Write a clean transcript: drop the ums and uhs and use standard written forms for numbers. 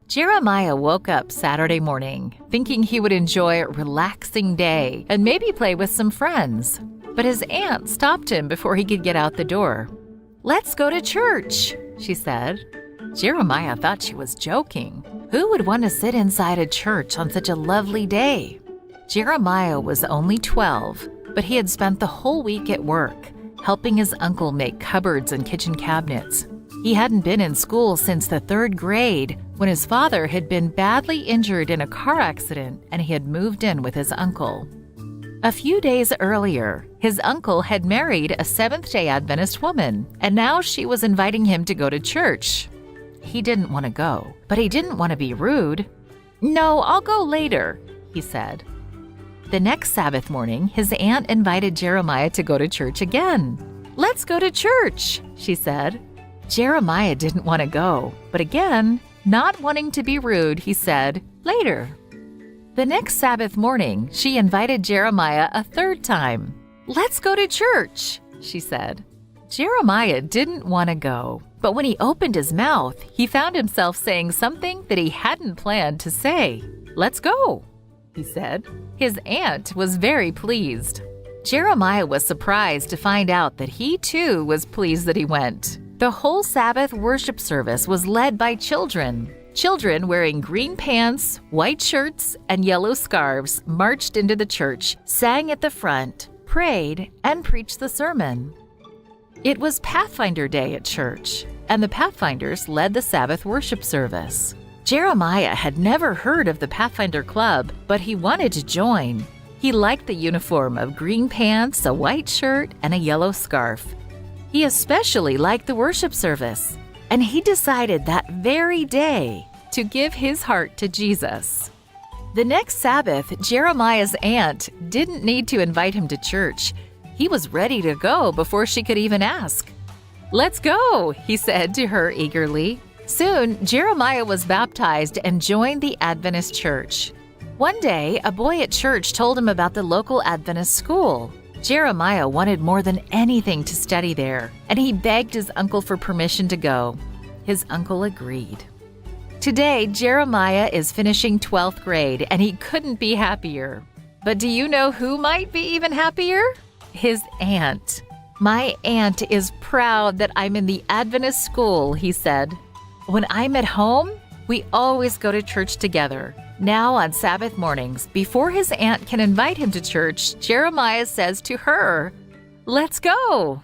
Jeremiah woke up Saturday morning, thinking he would enjoy a relaxing day and maybe play with some friends. But his aunt stopped him before he could get out the door. "Let's go to church," she said. Jeremiah thought she was joking. Who would want to sit inside a church on such a lovely day? Jeremiah was only 12, but he had spent the whole week at work, helping his uncle make cupboards and kitchen cabinets. He hadn't been in school since the 3rd grade, when his father had been badly injured in a car accident and he had moved in with his uncle. A few days earlier, his uncle had married a Seventh-day Adventist woman, and now she was inviting him to go to church. He didn't want to go, but he didn't want to be rude. "No, I'll go later," he said. The next Sabbath morning, his aunt invited Jeremiah to go to church again. "Let's go to church," she said. Jeremiah didn't want to go, but again, not wanting to be rude, he said, "Later." The next Sabbath morning, she invited Jeremiah a 3rd time. "Let's go to church," she said. Jeremiah didn't want to go, but when he opened his mouth, he found himself saying something that he hadn't planned to say. "Let's go," he said. His aunt was very pleased. Jeremiah was surprised to find out that he too was pleased that he went. The whole Sabbath worship service was led by children. Children wearing green pants, white shirts, and yellow scarves marched into the church, sang at the front, prayed, and preached the sermon. It was Pathfinder Day at church, and the Pathfinders led the Sabbath worship service. Jeremiah had never heard of the Pathfinder Club, but he wanted to join. He liked the uniform of green pants, a white shirt, and a yellow scarf. He especially liked the worship service, and he decided that very day to give his heart to Jesus. The next Sabbath, Jeremiah's aunt didn't need to invite him to church. He was ready to go before she could even ask. "Let's go," he said to her eagerly. Soon, Jeremiah was baptized and joined the Adventist church. One day, a boy at church told him about the local Adventist school. Jeremiah wanted more than anything to study there, and he begged his uncle for permission to go. His uncle agreed. Today, Jeremiah is finishing 12th grade, and he couldn't be happier. But do you know who might be even happier? His aunt. "My aunt is proud that I'm in the Adventist school," he said. "When I'm at home, we always go to church together." Now on Sabbath mornings, before his aunt can invite him to church, Jeremiah says to her, "Let's go."